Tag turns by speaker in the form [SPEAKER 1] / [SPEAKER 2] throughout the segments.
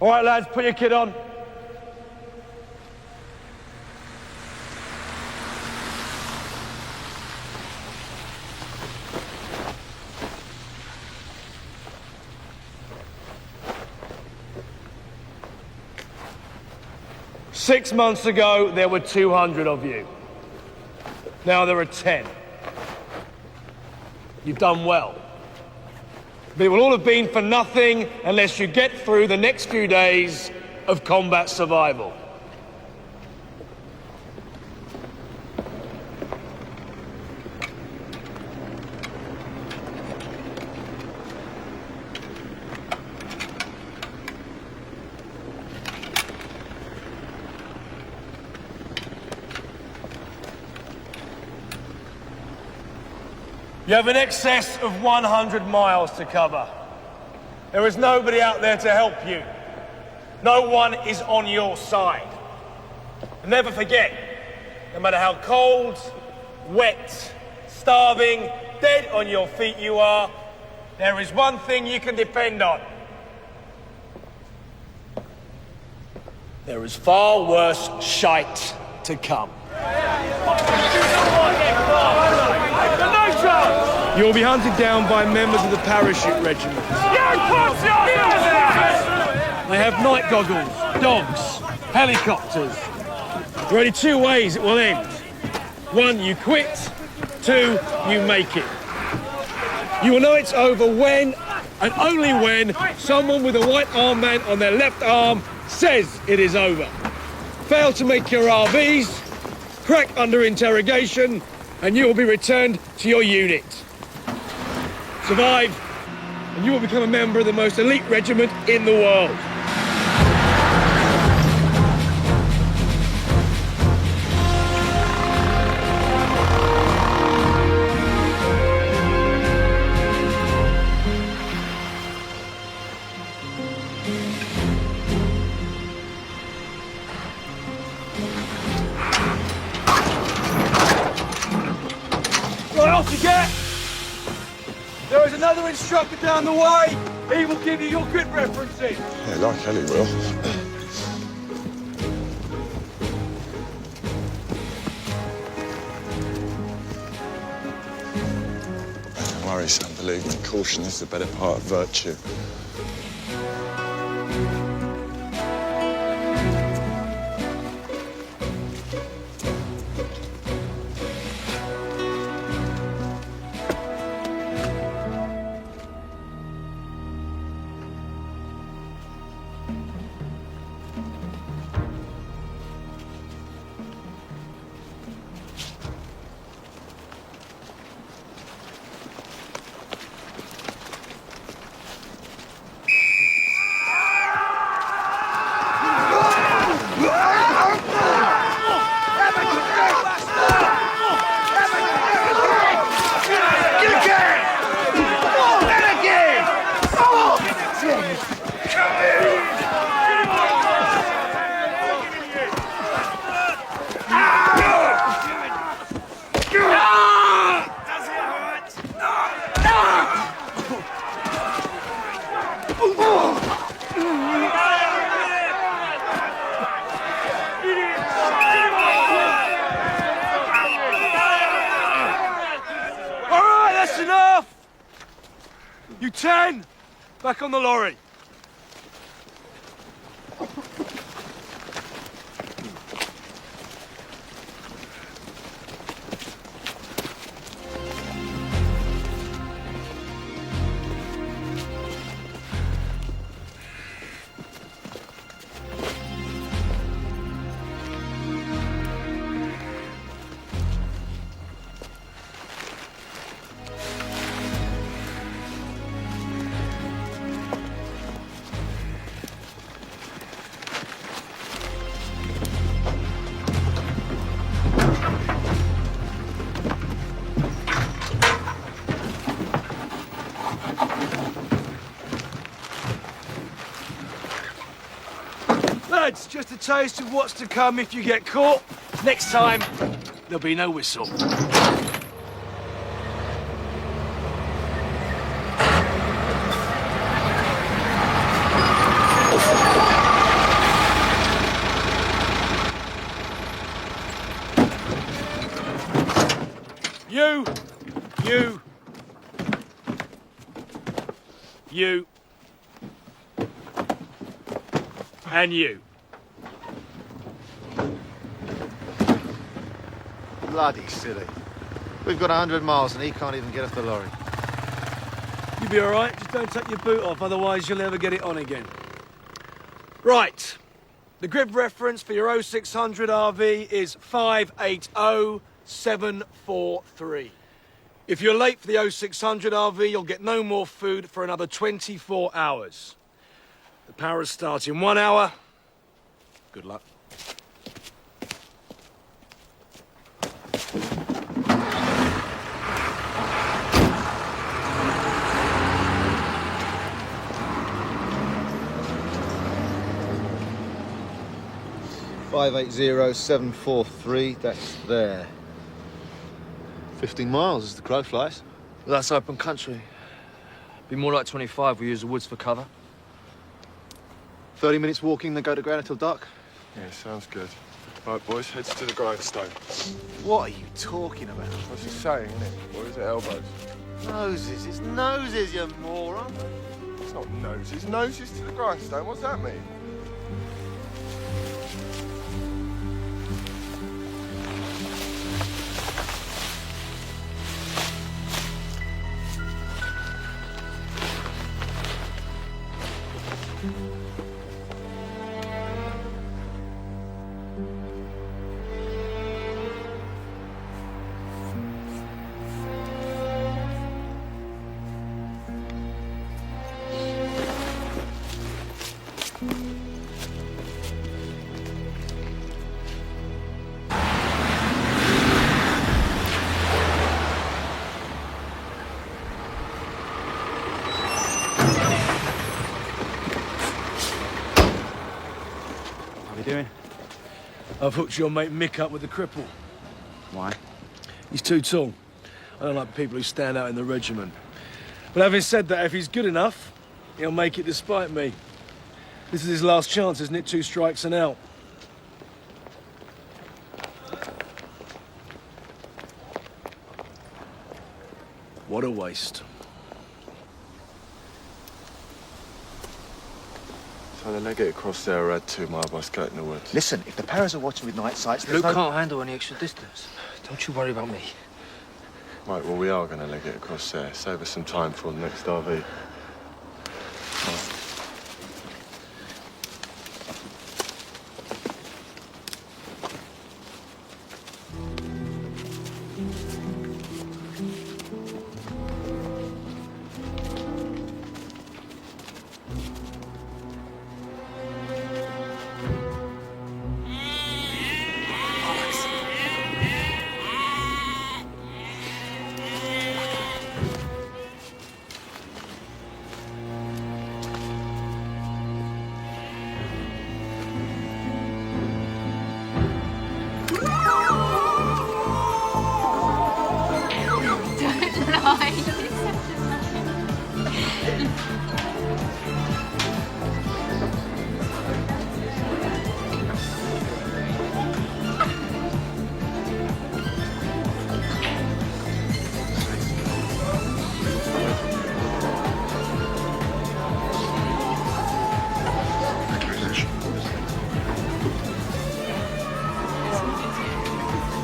[SPEAKER 1] All right, lads, put your kit on. Six months ago, there were 200 of you. Now there are 10. You've done well. But it will all have been for nothing unless you get through the next few days of combat survival. You have an excess of 100 miles to cover. There is nobody out there to help you. No one is on your side. And never forget, no matter how cold, wet, starving, dead on your feet you are, there is one thing you can depend on. There is far worse shite to come. You'll be hunted down by members of the parachute regiment. They have night goggles, dogs, helicopters. There are only two ways it will end. One, you quit. Two, you make it. You will know it's over when, and only when, someone with a white armband on their left arm says it is over. Fail to make your RVs, crack under interrogation, and you will be returned to your unit. Survive, and you will become a member of the most elite regiment in the world. Right, off you get! There is another instructor down the way. He will give you your grid references.
[SPEAKER 2] Yeah, like Ellie will. Don't worry, son. Believe me, caution is the better part of virtue.
[SPEAKER 1] That's enough! You 10, back on the lorry. Lads, just a taste of what's to come if you get caught. Next time, there'll be no whistle. you. And you.
[SPEAKER 3] Bloody silly. We've got 100 miles and he can't even get off the lorry.
[SPEAKER 1] You'll be all right. Just don't take your boot off, otherwise you'll never get it on again. Right. The grid reference for your 0600 RV is 580743. If you're late for the 0600 RV, you'll get no more food for another 24 hours. The power starts in 1 hour. Good luck.
[SPEAKER 3] $580,743, that's there. 15 miles as the crow flies.
[SPEAKER 4] Well, that's open country. Be more like 25. We use the woods for cover.
[SPEAKER 3] 30 minutes walking, then go to ground until dark.
[SPEAKER 2] Yeah, sounds good. Right, boys, heads to the grindstone.
[SPEAKER 3] What are you talking about?
[SPEAKER 2] What's he saying, isn't it? Or is it elbows?
[SPEAKER 3] Noses, it's noses, you moron.
[SPEAKER 2] It's not noses. Noses to the grindstone. What's that mean?
[SPEAKER 5] How are you doing?
[SPEAKER 1] I've hooked your mate Mick up with the cripple.
[SPEAKER 5] Why?
[SPEAKER 1] He's too tall. I don't like people who stand out in the regiment. But having said that, if he's good enough, he'll make it despite me. This is his last chance, isn't it? 2 strikes and out. What a waste.
[SPEAKER 2] So they leg it across there or add 2 mile by skirting the woods.
[SPEAKER 3] Listen, if the Paras are watching with night sights, there's
[SPEAKER 4] Luke
[SPEAKER 3] no...
[SPEAKER 4] can't handle any extra distance. Don't you worry about me.
[SPEAKER 2] Right, well, we are going to leg it across there. Save us some time for the next RV.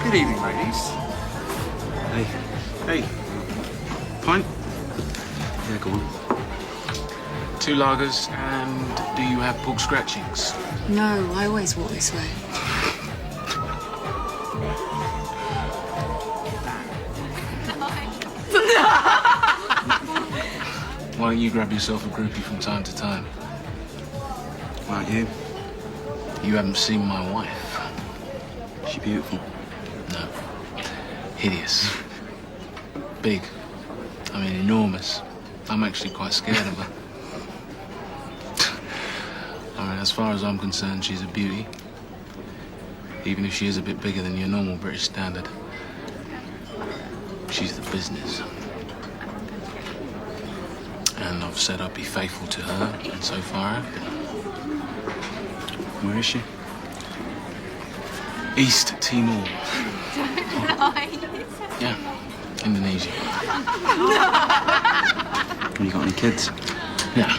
[SPEAKER 5] Good evening, ladies. Hey. Hey. Pint? Yeah, go on.
[SPEAKER 6] 2 lagers, and do you have pork scratchings?
[SPEAKER 7] No, I always walk this way.
[SPEAKER 6] Why don't you grab yourself a groupie from time to time?
[SPEAKER 5] Like you.
[SPEAKER 6] You haven't seen my wife.
[SPEAKER 5] Is she beautiful?
[SPEAKER 6] No. Hideous. Big. I mean, enormous. I'm actually quite scared of her. I mean, as far as I'm concerned, she's a beauty. Even if she is a bit bigger than your normal British standard. She's the business. And I've said I'd be faithful to her, and so far I've been.
[SPEAKER 5] Where is she?
[SPEAKER 6] East Timor.
[SPEAKER 7] Don't lie.
[SPEAKER 6] Yeah, Indonesia.
[SPEAKER 5] Have you got any kids?
[SPEAKER 6] Nah.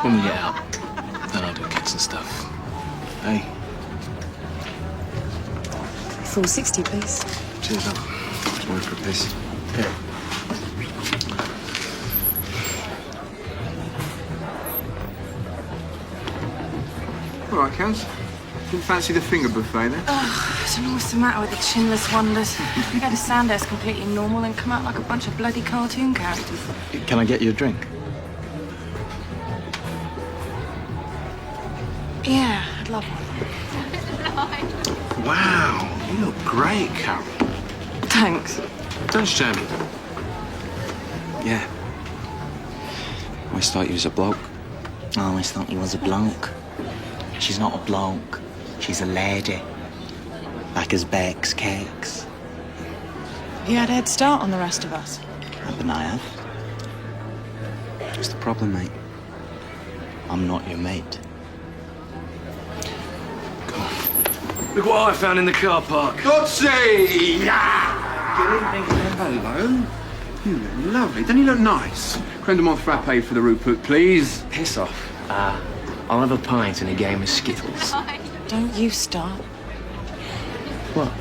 [SPEAKER 6] When we get out, then I'll do kicks and stuff. Hey,
[SPEAKER 7] Full 60, please.
[SPEAKER 5] cheers up. Sorry for a piss.
[SPEAKER 6] here.
[SPEAKER 5] All right, Counts. Didn't fancy the finger buffet then?
[SPEAKER 7] I don't know what's the matter with the chinless wonders. You go to Sandhurst completely normal and come out like a bunch of bloody cartoon characters.
[SPEAKER 5] Can I get you a drink?
[SPEAKER 7] Yeah, I'd love one.
[SPEAKER 5] Wow, you look great, Carol.
[SPEAKER 7] Thanks.
[SPEAKER 6] Don't shame me.
[SPEAKER 5] Yeah. I always thought you was a bloke.
[SPEAKER 8] I always thought he was a bloke. She's not a bloke. She's a lady. Like as bakes cakes.
[SPEAKER 7] You had a head start on the rest of us.
[SPEAKER 8] Happen I have.
[SPEAKER 5] What's the problem, mate?
[SPEAKER 8] I'm not your mate.
[SPEAKER 4] Look what I found in the car park.
[SPEAKER 5] Godsey! Good evening, hello. You look lovely. Don't you look nice? Creme de menthe frappe for the Rupert, please.
[SPEAKER 4] Piss off. I'll have a pint and a game of Skittles.
[SPEAKER 7] Don't you start.
[SPEAKER 4] What?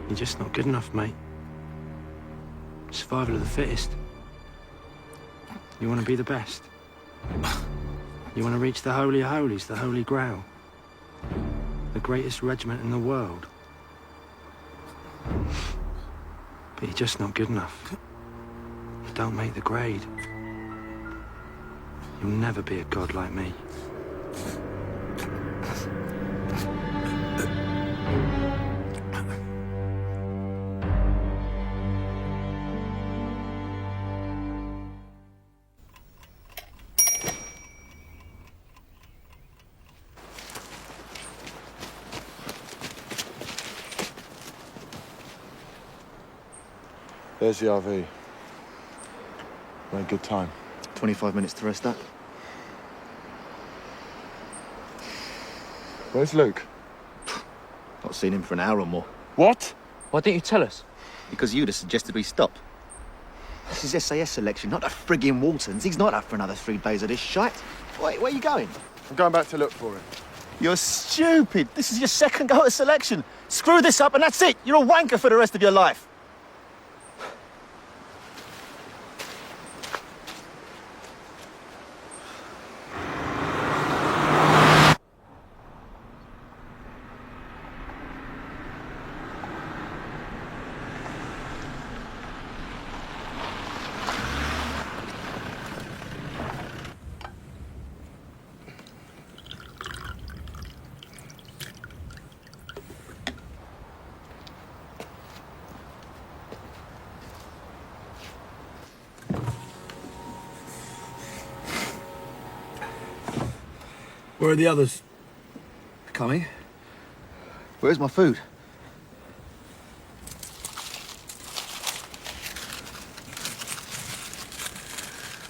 [SPEAKER 9] You're just not good enough, mate. Survival of the fittest. You want to be the best. You want to reach the Holy of Holies, the Holy Grail. The greatest regiment in the world. But you're just not good enough. You don't make the grade. You'll never be a god like me.
[SPEAKER 3] There's the RV. Made good time.
[SPEAKER 10] 25 minutes to rest up.
[SPEAKER 3] Where's Luke?
[SPEAKER 10] Not seen him for an hour or more.
[SPEAKER 3] What?
[SPEAKER 4] Why didn't you tell us?
[SPEAKER 10] Because you'd have suggested we stop. This is SAS selection, not a friggin' Waltons. He's not up for another 3 days of this shite. Wait, where are you going?
[SPEAKER 3] I'm going back to look for him.
[SPEAKER 10] You're stupid. This is your second go at selection. Screw this up and that's it. You're a wanker for the rest of your life.
[SPEAKER 1] Where are the others?
[SPEAKER 10] Coming. Where's my food?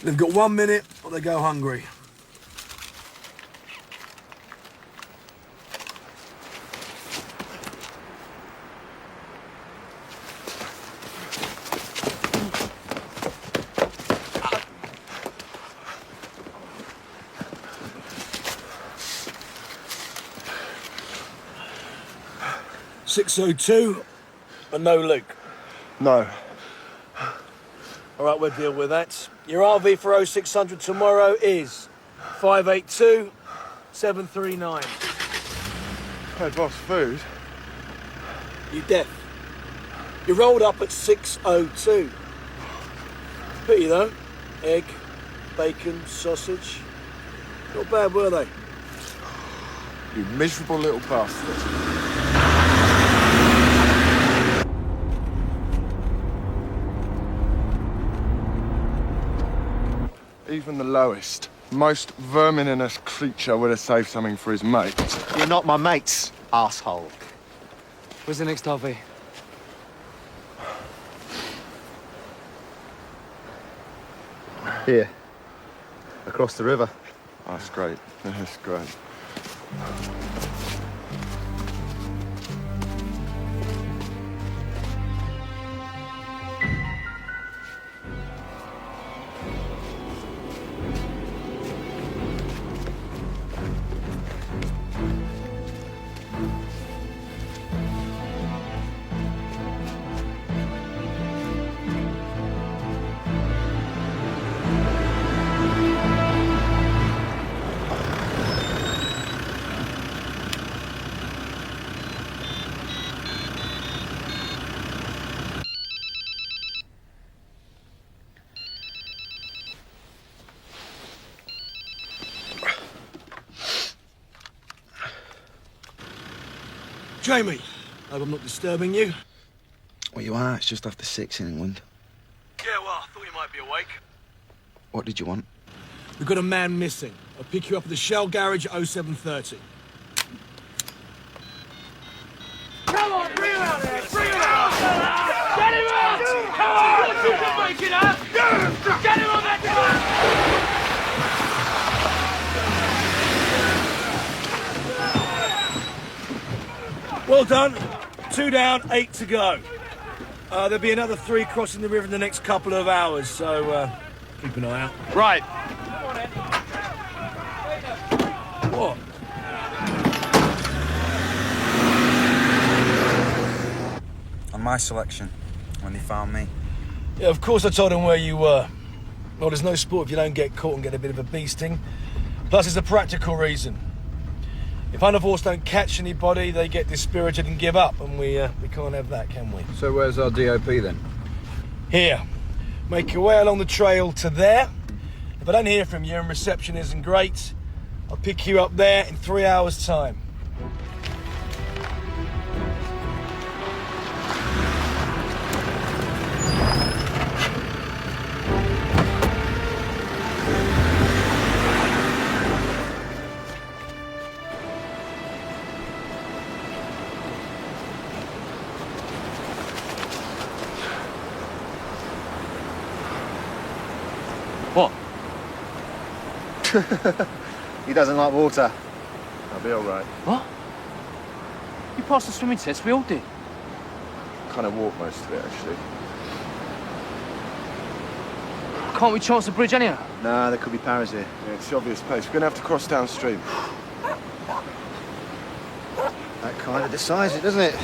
[SPEAKER 1] They've got 1 minute or they go hungry. .602 and no Luke.
[SPEAKER 3] No.
[SPEAKER 1] All right, we'll deal with that. Your RV for 0600 tomorrow is 582 739.
[SPEAKER 3] Hey, boss, food?
[SPEAKER 1] You deaf? You rolled up at 602. Pity though.
[SPEAKER 11] Egg, bacon, sausage. Not bad, were they?
[SPEAKER 2] You miserable little bastard. Even the lowest, most verminous creature would have saved something for his mate.
[SPEAKER 10] You're not my mates, asshole.
[SPEAKER 4] Where's the next RV?
[SPEAKER 10] Here. Across the river.
[SPEAKER 2] Oh, that's great. That's great.
[SPEAKER 11] Jamie, hope I'm not disturbing you.
[SPEAKER 8] What you want? It's just after 6 in England.
[SPEAKER 11] Yeah, well, I thought you might be awake.
[SPEAKER 8] What did you want?
[SPEAKER 11] We've got a man missing. I'll pick you up at the Shell garage at 0730.
[SPEAKER 1] Come on, bring him out there! Bring him out! Get him out! Come on! You can make it up! Get him on that truck!
[SPEAKER 11] Well done. 2 down, 8 to go. There'll be another 3 crossing the river in the next couple of hours, so keep an eye out.
[SPEAKER 1] Right.
[SPEAKER 11] What?
[SPEAKER 12] On my selection, when they found me.
[SPEAKER 11] Yeah, of course I told him where you were. Well, there's no sport if you don't get caught and get a bit of a bee sting. Plus, there's a practical reason. If Hunterforce don't catch anybody, they get dispirited and give up, and we can't have that, can we?
[SPEAKER 12] So where's our DOP then?
[SPEAKER 11] Here. Make your way along the trail to there. If I don't hear from you and reception isn't great, I'll pick you up there in 3 hours' time.
[SPEAKER 1] What?
[SPEAKER 10] He doesn't like water.
[SPEAKER 2] I'll be all right.
[SPEAKER 4] What? You passed the swimming test, we all did.
[SPEAKER 2] Kind of walked most of it, actually.
[SPEAKER 4] Can't we chance the bridge anyhow?
[SPEAKER 10] Nah, there could be paras here.
[SPEAKER 2] Yeah, it's the obvious place. We're gonna have to cross downstream.
[SPEAKER 10] That kind of decides it, doesn't it?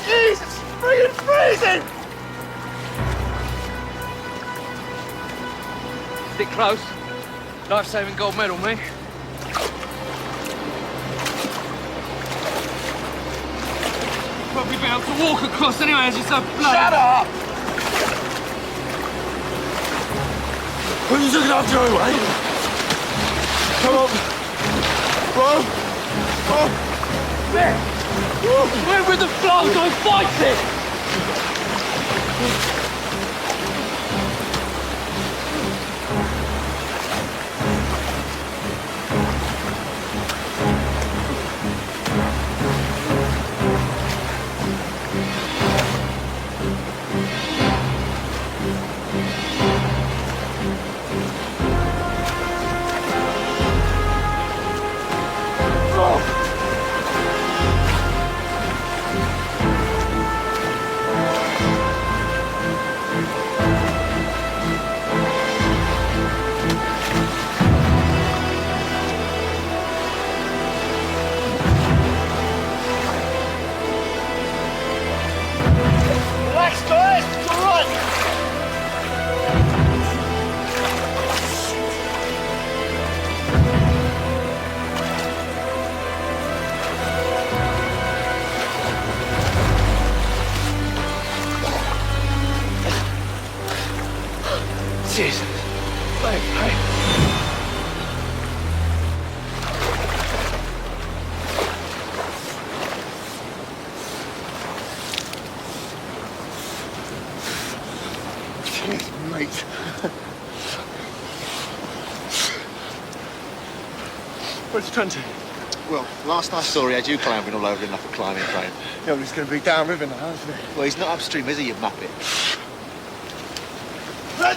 [SPEAKER 1] Jesus! Freaking freezing!
[SPEAKER 4] Bit close. Life-saving gold medal, me.
[SPEAKER 1] Probably be able to walk across anyway as it's so bloody.
[SPEAKER 2] Shut up!
[SPEAKER 1] Who's looking after you anyway?
[SPEAKER 2] Come on! Whoa! Oh!
[SPEAKER 1] There! We're with the flow, go fight it! Jesus. Thanks, mate.
[SPEAKER 2] Cheers, mate. Where's 20?
[SPEAKER 10] Well, last I saw, he had you clambering all over him like a climbing frame.
[SPEAKER 2] Yeah, well, he's going to be downriver now, isn't he?
[SPEAKER 10] Well, he's not upstream, is he, you muppet?
[SPEAKER 2] 20!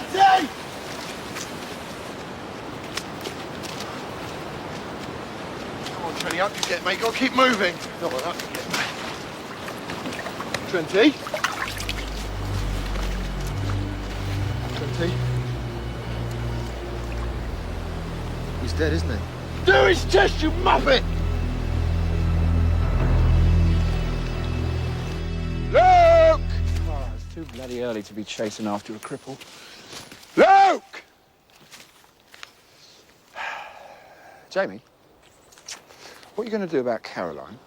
[SPEAKER 2] Come on, 20, up you get, mate. Got to keep moving. Not like that. 20. 20.
[SPEAKER 10] He's dead, isn't he?
[SPEAKER 2] Do his chest, you muppet! Luke!
[SPEAKER 5] Oh, it's too bloody early to be chasing after a cripple.
[SPEAKER 2] Luke!
[SPEAKER 5] Jamie, what are you going to do about Caroline?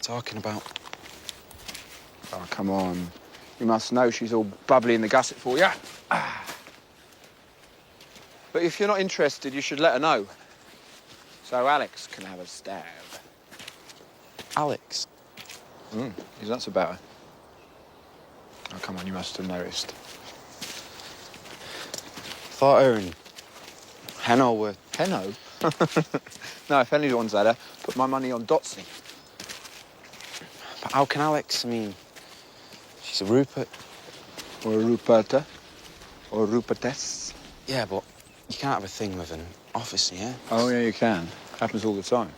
[SPEAKER 12] Talking about.
[SPEAKER 5] Oh, come on. You must know she's all bubbly in the gusset for you. But if you're not interested, you should let her know. So Alex can have a stab.
[SPEAKER 12] Alex.
[SPEAKER 5] He's nuts about her. Oh, come on, you must have noticed.
[SPEAKER 12] Thought her and Henno were.
[SPEAKER 5] Henno? No, if anyone's had her, put my money on Dotsy.
[SPEAKER 12] But how can Alex? I mean, she's a Rupert.
[SPEAKER 5] Or a Ruperta. Or a Rupertess.
[SPEAKER 12] Yeah, but you can't have a thing with an officer, yeah?
[SPEAKER 5] Oh, yeah, you can. Happens all the time.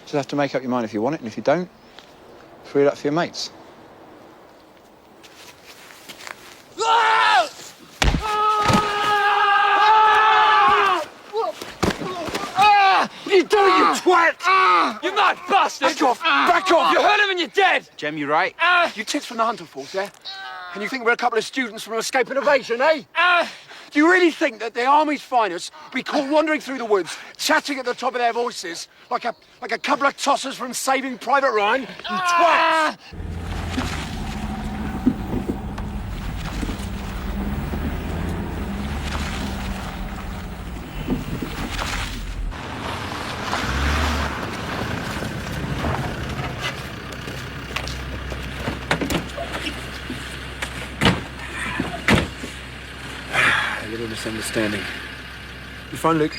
[SPEAKER 5] Just have to make up your mind if you want it, and if you don't, free it up for your mates.
[SPEAKER 1] What are you doing, you twat? You mad bastard!
[SPEAKER 5] Back off! Back off!
[SPEAKER 1] You heard him and you're dead!
[SPEAKER 5] Jem, you right? You tits from the Hunter Force, yeah? And you think we're a couple of students from Escape and Evasion, eh? Do you really think that the Army's finest will be caught wandering through the woods, chatting at the top of their voices, like a couple of tossers from Saving Private Ryan? You twats! A little misunderstanding. You phone Luke?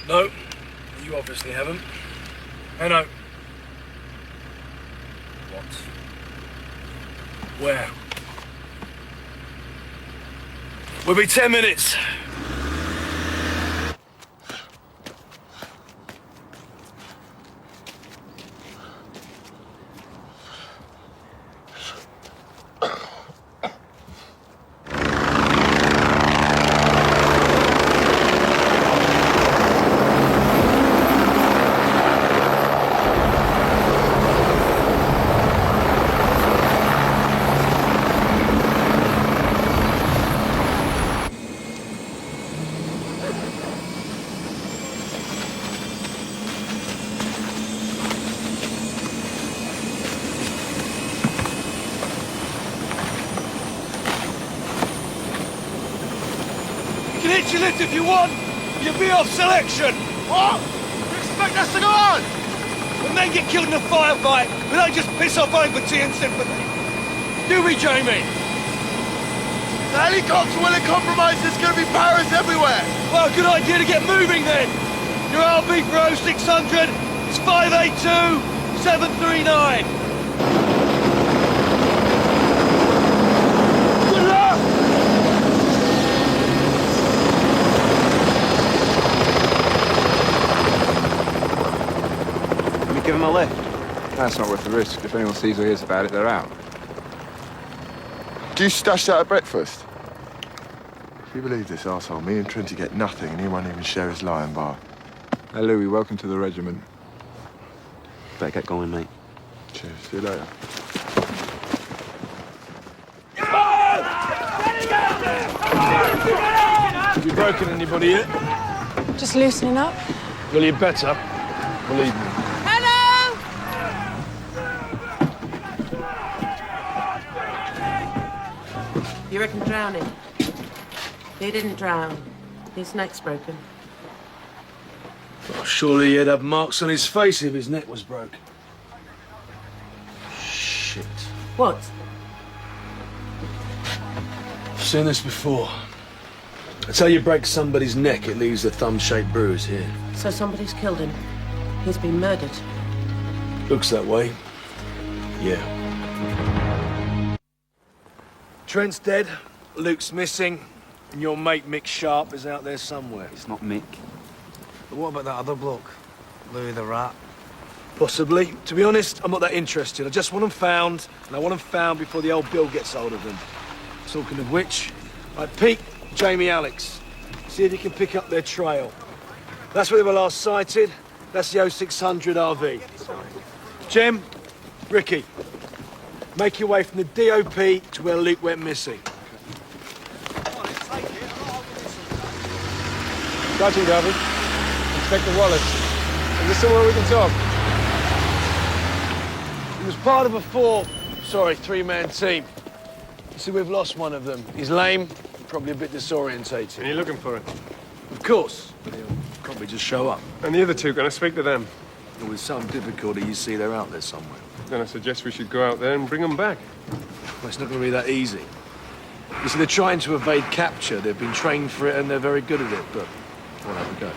[SPEAKER 11] No, you obviously haven't. Henno. What? Where? We'll be 10 minutes.
[SPEAKER 1] You can hit your lift if you want. You'll be off selection.
[SPEAKER 2] What? You expect us to go on?
[SPEAKER 1] When men get killed in a firefight, we don't just piss off empathy and sympathy. Do we, Jamie?
[SPEAKER 2] The helicopter will have compromised. There's going to be Paris everywhere.
[SPEAKER 1] Well, good idea to get moving then. Your RB for 0600 is 582-739. Good luck!
[SPEAKER 5] Let me give him a lift. That's not worth the risk. If anyone sees or hears about it, they're out.
[SPEAKER 2] Do you stash that at breakfast? If you believe this arsehole, me and Trinity get nothing and he won't even share his lion bar.
[SPEAKER 5] Hey, Louis, welcome to the regiment.
[SPEAKER 12] Better get going, mate.
[SPEAKER 2] Cheers. See you later.
[SPEAKER 1] Have you broken anybody yet?
[SPEAKER 7] Just loosening up.
[SPEAKER 1] Well, you better. Believe me.
[SPEAKER 7] Hello!
[SPEAKER 13] You reckon drowning? He didn't drown. His neck's broken.
[SPEAKER 11] Well, surely he'd have marks on his face if his neck was broke. Shit.
[SPEAKER 13] What?
[SPEAKER 11] I've seen this before. That's how you break somebody's neck, it leaves a thumb-shaped bruise here.
[SPEAKER 13] So somebody's killed him. He's been murdered.
[SPEAKER 11] Looks that way. Yeah. Trent's dead, Luke's missing, and your mate Mick Sharp is out there somewhere.
[SPEAKER 12] It's not Mick. But what about that other bloke? Louis the Rat?
[SPEAKER 11] Possibly. To be honest, I'm not that interested. I just want them found, and I want them found before the old Bill gets hold of them. Talking of which, right, Pete, Jamie, Alex, see if you can pick up their trail. That's where they were last sighted. That's the 0600 RV. Jem, Ricky, make your way from the DOP to where Luke went missing.
[SPEAKER 1] Sergeant Garvey, Inspector Wallace. Is this somewhere we can talk?
[SPEAKER 11] He was part of a three-man team. You see, we've lost one of them. He's lame, probably a bit disorientated.
[SPEAKER 1] And you're looking for him?
[SPEAKER 11] Of course, but he'll probably just show up.
[SPEAKER 1] And the other two, gonna speak to them?
[SPEAKER 11] And with some difficulty, you see they're out there somewhere.
[SPEAKER 1] Then I suggest we should go out there and bring them back.
[SPEAKER 11] Well, it's not going to be that easy. You see, they're trying to evade capture. They've been trained for it and they're very good at it, but we'll have a go.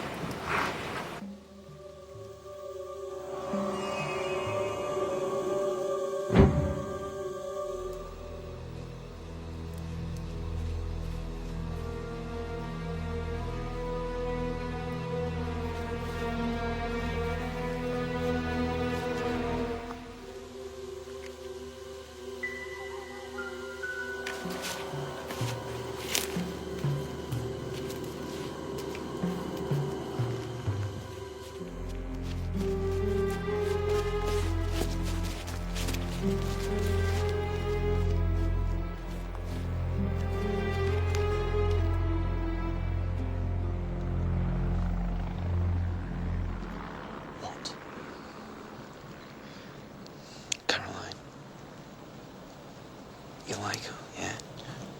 [SPEAKER 8] You like her, yeah?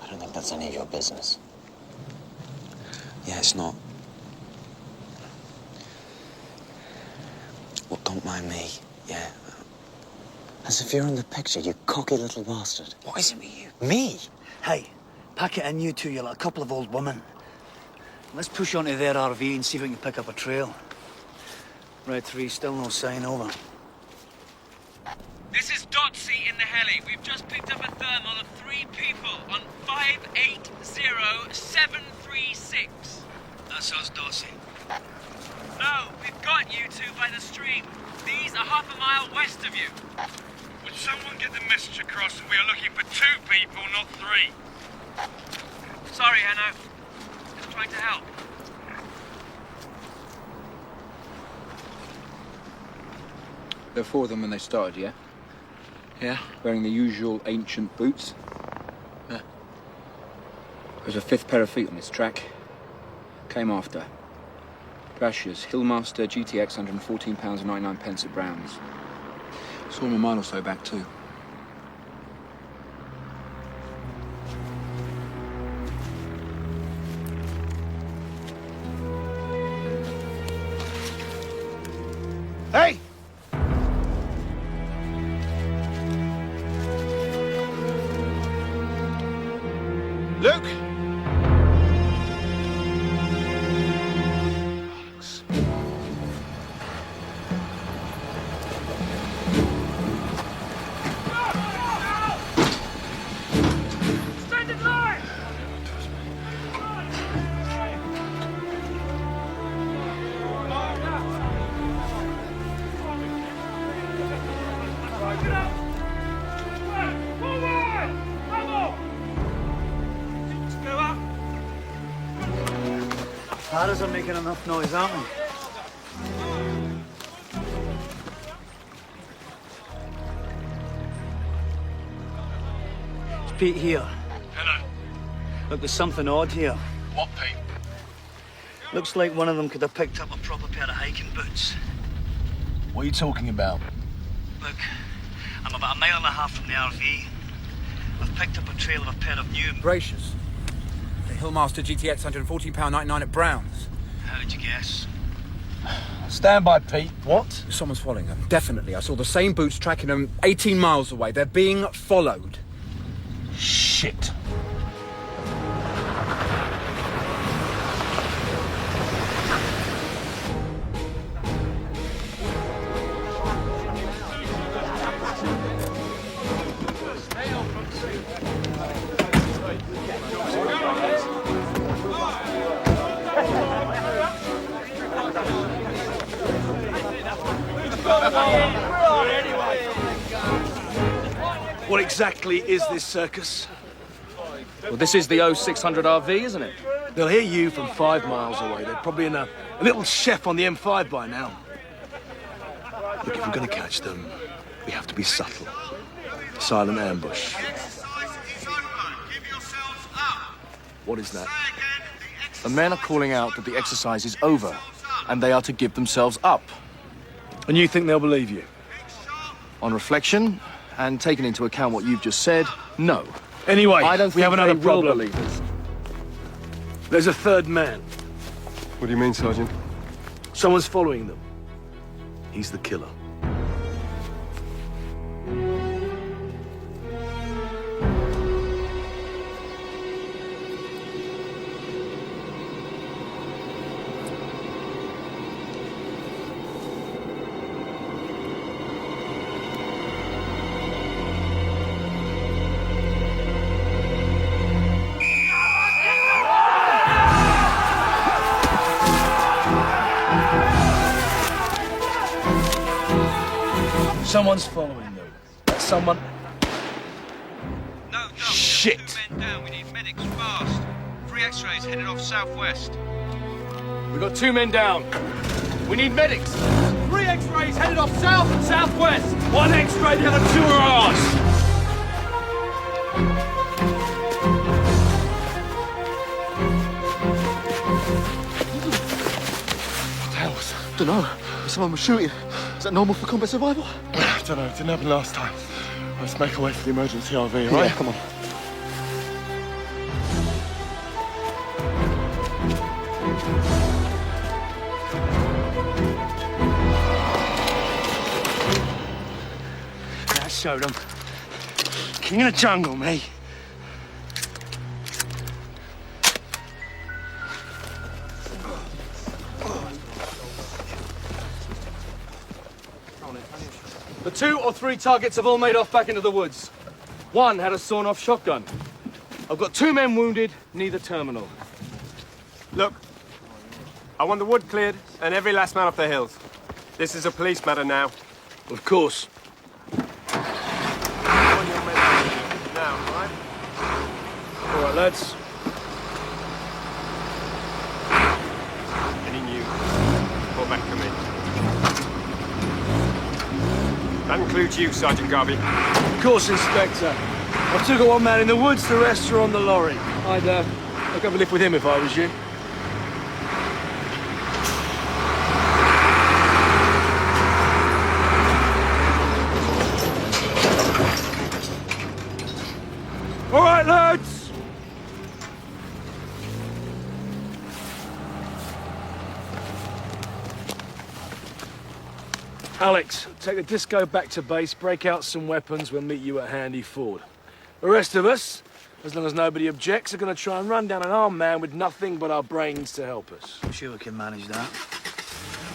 [SPEAKER 8] I don't think that's any of your business. Yeah, it's not. Well, don't mind me, yeah? As if you're in the picture, you cocky little bastard. What is it with you? Me?
[SPEAKER 10] Hey, pack it in, you two. You're like a couple of old women. Let's push onto their RV and see if we can pick up a trail. Red 3, still no sign, over.
[SPEAKER 14] This is Dotsy in the heli. We've just picked up a thermal of 3 people on 580736.
[SPEAKER 10] That's us, Dotsy.
[SPEAKER 14] No, we've got you two by the stream. These are half a mile west of you.
[SPEAKER 1] Would someone get the message across that we are looking for 2 people, not 3?
[SPEAKER 14] Sorry, Hanno. Just trying to help.
[SPEAKER 12] There were 4 of them when they started, yeah? Yeah. Wearing the usual ancient boots. Yeah. There's a 5th pair of feet on this track. Came after. Brashia's Hillmaster GTX, £114.99 at Brown's. Saw him a mile or so back too.
[SPEAKER 5] Hey! Luke!
[SPEAKER 10] Paras are making enough noise, aren't they? It's Pete here.
[SPEAKER 1] Hello.
[SPEAKER 10] Look, there's something odd here.
[SPEAKER 1] What, Pete?
[SPEAKER 10] Looks like one of them could have picked up a proper pair of hiking boots.
[SPEAKER 11] What are you talking about?
[SPEAKER 10] Look, I'm about 1.5 miles from the RV. I've picked up a trail of a pair of new braces. They
[SPEAKER 12] Hillmaster GTX, £114.99 at Brown's.
[SPEAKER 10] How did you guess?
[SPEAKER 11] Stand by, Pete. What?
[SPEAKER 12] Someone's following them. Definitely. I saw the same boots tracking them 18 miles away. They're being followed.
[SPEAKER 11] Shit.
[SPEAKER 9] What exactly is this circus?
[SPEAKER 4] Well, this is the 0600 RV, isn't it?
[SPEAKER 9] They'll hear you from 5 miles away. They're probably in a little chef on the M5 by now. Look, if we're going to catch them, we have to be subtle. Silent ambush. What is that?
[SPEAKER 4] The men are calling out that the exercise is over, and they are to give themselves up.
[SPEAKER 9] And you think they'll believe you?
[SPEAKER 4] On reflection, and taking into account what you've just said, no.
[SPEAKER 9] Anyway,
[SPEAKER 4] I don't
[SPEAKER 9] we have
[SPEAKER 4] think
[SPEAKER 9] another
[SPEAKER 4] they will
[SPEAKER 9] problem.
[SPEAKER 4] believe us.
[SPEAKER 9] There's a third man.
[SPEAKER 2] What do you mean, Sergeant?
[SPEAKER 9] Someone's following them. He's the killer. Someone's following them. Someone...
[SPEAKER 14] No,
[SPEAKER 9] Shit!
[SPEAKER 14] 2 men down. We need medics fast. 3 X-rays headed off southwest.
[SPEAKER 1] We've got 2 men down. We need medics. 3 X-rays headed off south and southwest. 1 X-ray, the other 2 are ours.
[SPEAKER 3] What the hell was that? Dunno. Someone was shooting. Is that normal for combat survival?
[SPEAKER 2] I don't know, it didn't happen last time. Let's make our way to the emergency RV, all right?
[SPEAKER 3] Yeah, come on.
[SPEAKER 9] I showed them. King of the jungle, me.
[SPEAKER 1] The 2 or 3 targets have all made off back into the woods. 1 had a sawn-off shotgun. I've got 2 men wounded, near the terminal.
[SPEAKER 15] Look, I want the wood cleared and every last man off the hills. This is a police matter now.
[SPEAKER 9] Of course.
[SPEAKER 15] Now, all right?
[SPEAKER 9] All right, lads.
[SPEAKER 15] Any news? Report back to me. That includes you, Sergeant Garvey.
[SPEAKER 9] Of course, Inspector. I took 1 man in the woods, the rest are on the lorry. I'd go and live with him if I was you. All right, lads! Alex, take the disco back to base, break out some weapons, we'll meet you at Handy Ford. The rest of us, as long as nobody objects, are going to try and run down an armed man with nothing but our brains to help us.
[SPEAKER 10] I'm sure we can manage that.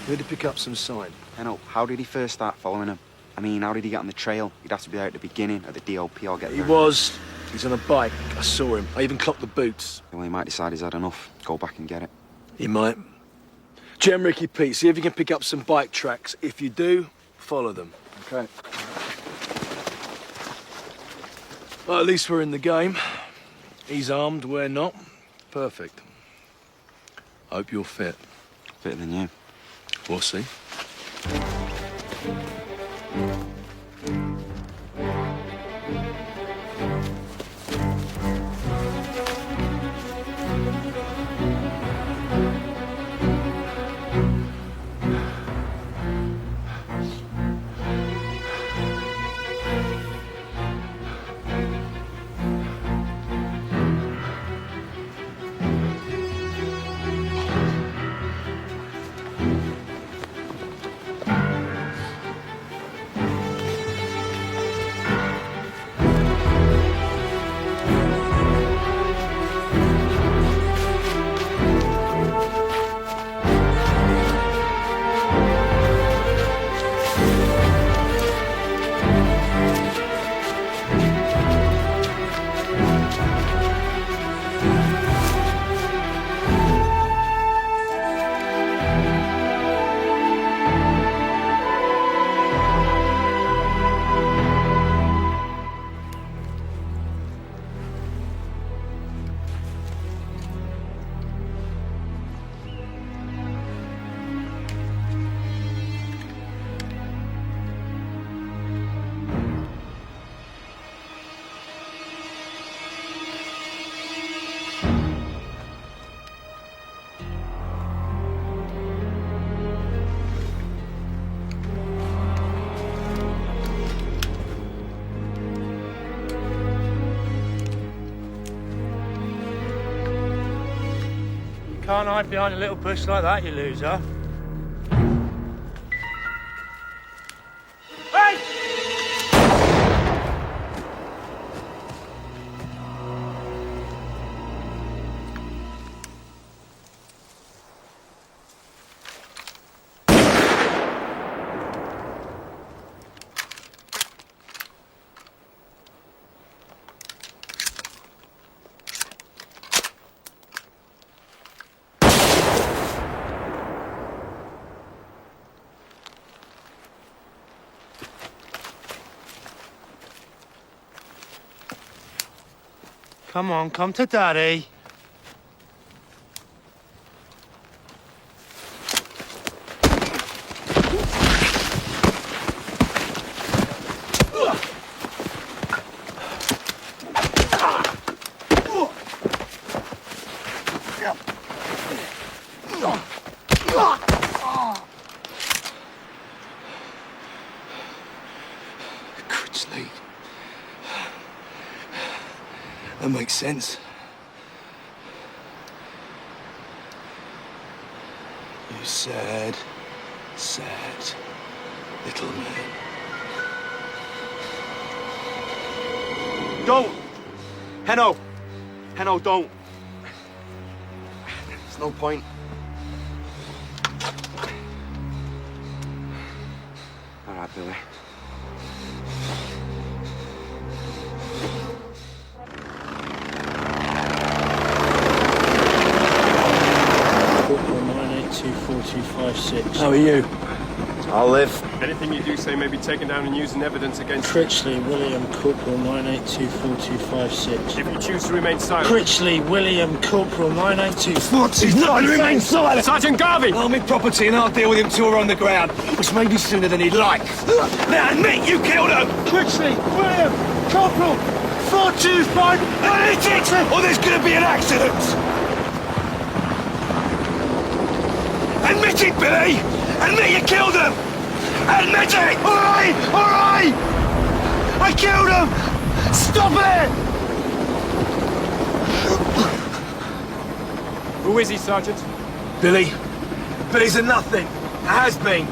[SPEAKER 9] We need to pick up some sign.
[SPEAKER 16] I know. How did he first start following him? I mean, how did he get on the trail? He'd have to be there at the beginning of the DOP or get
[SPEAKER 9] He
[SPEAKER 16] there.
[SPEAKER 9] was. He's on a bike. I saw him. I even clocked the boots.
[SPEAKER 16] Well, he might decide he's had enough. Go back and get it.
[SPEAKER 9] He might. Gem Ricky Pete, see if you can pick up some bike tracks. If you do, follow them.
[SPEAKER 15] Okay.
[SPEAKER 9] Well, at least we're in the game. He's armed, we're not. Perfect. Hope you're fit.
[SPEAKER 16] Fitter than you.
[SPEAKER 9] We'll see. Can't hide behind a little bush like that, you loser. Hey! Come on, come to Daddy.
[SPEAKER 11] Critchley. That makes sense. You sad, sad little man.
[SPEAKER 5] Don't! Henno! Henno, don't. There's no point.
[SPEAKER 16] All right, Billy.
[SPEAKER 9] How are you?
[SPEAKER 16] I'll live.
[SPEAKER 15] Anything you do say may be taken down and used in evidence against
[SPEAKER 9] Critchley William Corporal 9824256.
[SPEAKER 15] If you choose to remain silent.
[SPEAKER 9] Critchley William Corporal 9824256.
[SPEAKER 11] He's not remain silent!
[SPEAKER 15] Sergeant Garvey!
[SPEAKER 11] Army property and I'll deal with him till we're on the ground, which may be sooner than he'd like. Now admit you killed him!
[SPEAKER 9] Critchley William Corporal 425.
[SPEAKER 11] Admit it! Or there's gonna be an accident! Admit it, Billy! Admit you killed him! Admit it! All right! All right! I killed him! Stop it!
[SPEAKER 15] Who is he, Sergeant?
[SPEAKER 11] Billy. Billy's a nothing. Has been.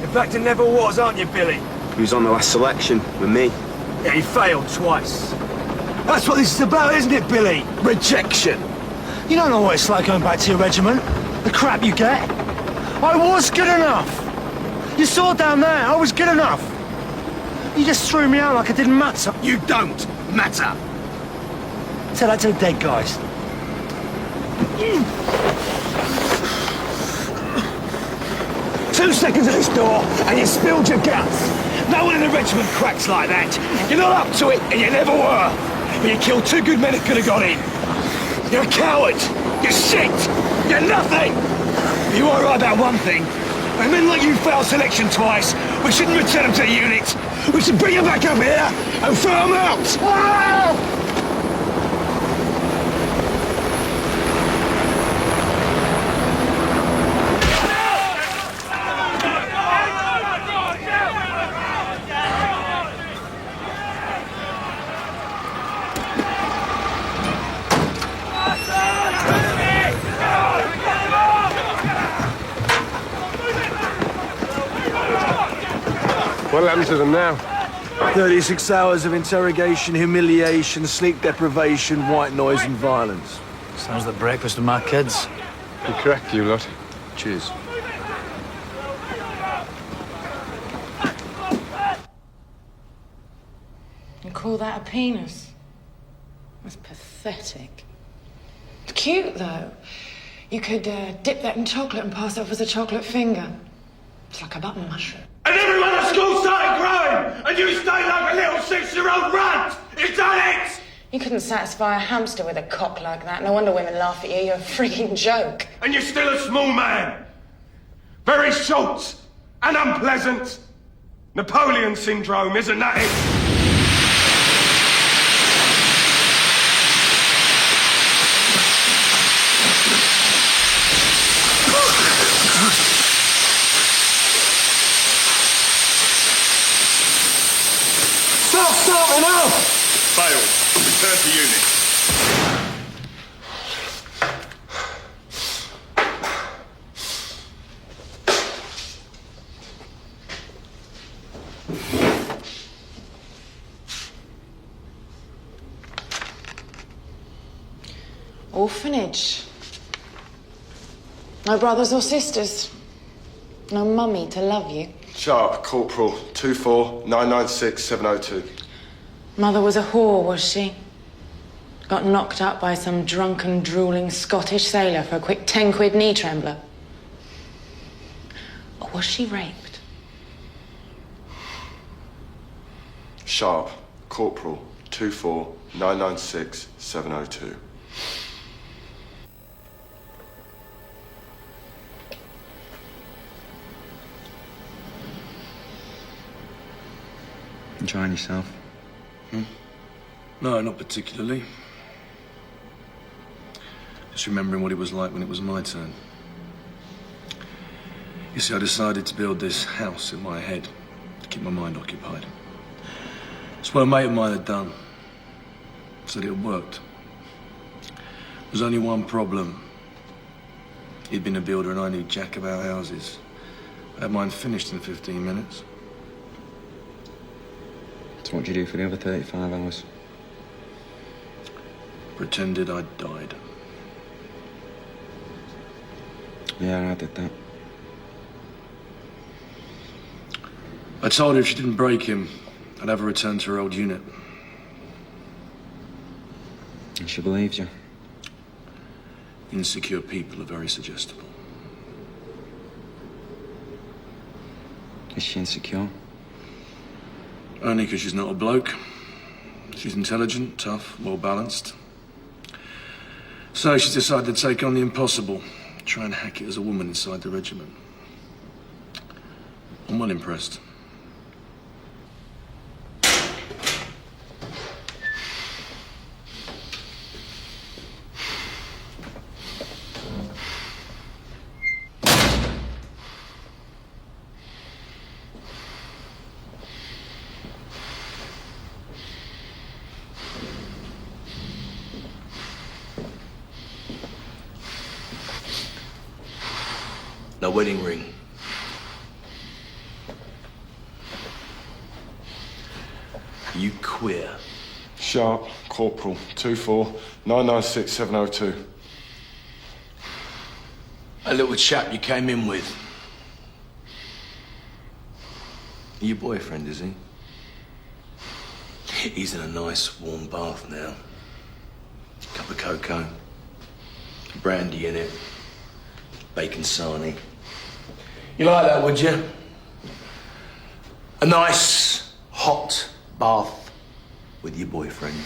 [SPEAKER 11] In fact, he never was, aren't you, Billy?
[SPEAKER 16] He was on the last selection with me.
[SPEAKER 11] Yeah, he failed twice. That's what this is about, isn't it, Billy? Rejection. You don't know what it's like going back to your regiment. The crap you get. I was good enough. You saw down there, I was good enough. You just threw me out like it didn't matter. You don't matter. Tell that to the dead guys. 2 seconds at this door, and you spilled your guts. No one in the regiment cracks like that. You're not up to it, and you never were. But you killed 2 good men who could have got in. You're a coward. You're shit. You're nothing. But you are right about one thing. When men like you fail selection twice, we shouldn't return them to the unit. We should bring them back up here and throw them out. Ah!
[SPEAKER 15] What'll happen to them now?
[SPEAKER 11] 36 hours of interrogation, humiliation, sleep deprivation, white noise and violence.
[SPEAKER 10] Sounds like breakfast with my kids.
[SPEAKER 15] Be correct, you lot.
[SPEAKER 11] Cheers.
[SPEAKER 7] You call that a penis? That's pathetic. It's cute, though. You could dip that in chocolate and pass it off as a chocolate finger. It's like a button mushroom.
[SPEAKER 11] And everyone at school started growing, and you stayed like a little 6-year-old runt! You've done it!
[SPEAKER 7] You couldn't satisfy a hamster with a cock like that. No wonder women laugh at you. You're a freaking joke.
[SPEAKER 11] And you're still a small man. Very short and unpleasant. Napoleon syndrome, isn't that it? Stop starting up!
[SPEAKER 15] Failed. Return to unit.
[SPEAKER 7] Orphanage. No brothers or sisters. No mummy to love you.
[SPEAKER 2] Sharp, Corporal, 24996-702.
[SPEAKER 7] Mother was a whore, was she? Got knocked up by some drunken, drooling Scottish sailor for a quick 10-quid knee trembler. Or was she raped?
[SPEAKER 2] Sharp, Corporal, 24996-702.
[SPEAKER 16] Enjoying yourself?
[SPEAKER 11] No, not particularly. Just remembering what it was like when it was my turn. You see, I decided to build this house in my head to keep my mind occupied. It's what a mate of mine had done. Said it had worked. There's only one problem. He'd been a builder and I knew jack about houses. I had mine finished in 15 minutes.
[SPEAKER 16] So what'd you do for the other 35 hours?
[SPEAKER 11] Pretended I'd died.
[SPEAKER 16] Yeah, I did that.
[SPEAKER 11] I told her if she didn't break him, I'd have her return to her old unit.
[SPEAKER 16] And she believed you?
[SPEAKER 11] Insecure people are very suggestible.
[SPEAKER 16] Is she insecure?
[SPEAKER 11] Only because she's not a bloke. She's intelligent, tough, well-balanced. So she's decided to take on the impossible. Try and hack it as a woman inside the regiment. I'm well impressed. No wedding ring. You queer?
[SPEAKER 2] Sharp, Corporal, 24996-702.
[SPEAKER 11] A little chap you came in with. Your boyfriend, is he? He's in a nice warm bath now. Cup of cocoa. Brandy in it. Bacon sarnie. You like that, would you? A nice, hot bath with your boyfriend.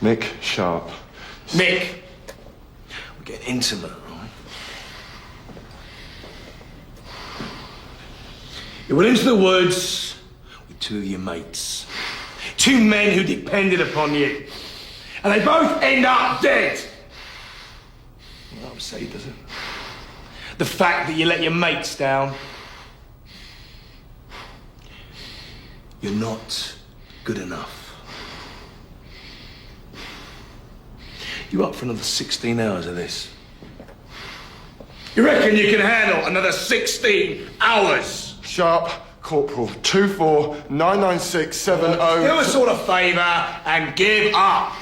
[SPEAKER 2] Mick Sharp.
[SPEAKER 11] Mick! We're getting intimate, right? You went into the woods with two of your mates. Two men who depended upon you. And they both end up dead. Well, upset you, does it? The fact that you let your mates down. You're not good enough. You up for another 16 hours of this? You reckon you can handle another 16 hours?
[SPEAKER 2] Sharp, Corporal, 24996-702.
[SPEAKER 11] Do a sort of favour and give up.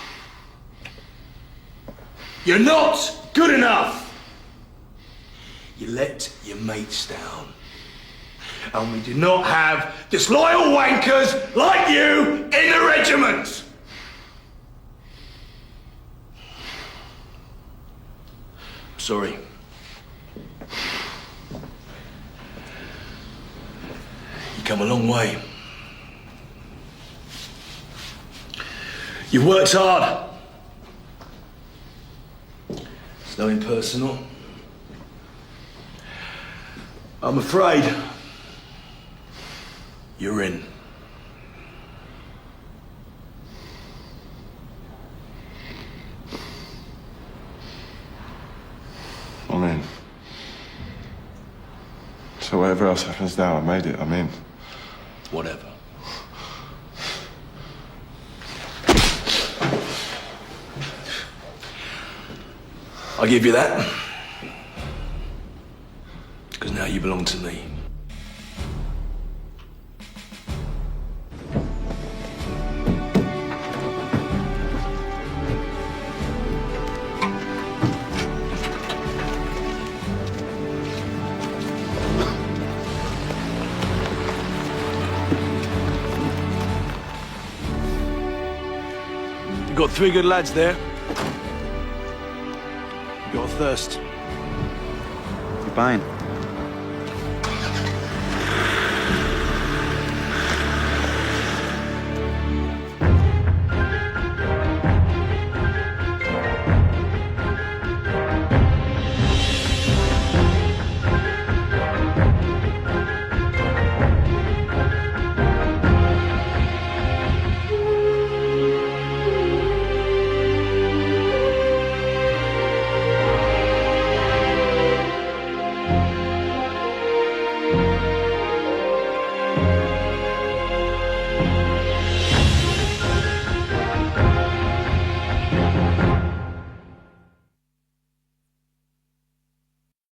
[SPEAKER 11] You're not good enough. You let your mates down. And we do not have disloyal wankers like you in the regiment. Sorry. You come a long way. You worked hard. It's nothing personal. I'm afraid you're in.
[SPEAKER 2] I'm in. So whatever else happens now, I made it. I'm in.
[SPEAKER 11] Whatever. I'll give you that. Because now you belong to me. got 3 good lads there. Got a thirst.
[SPEAKER 16] You buying?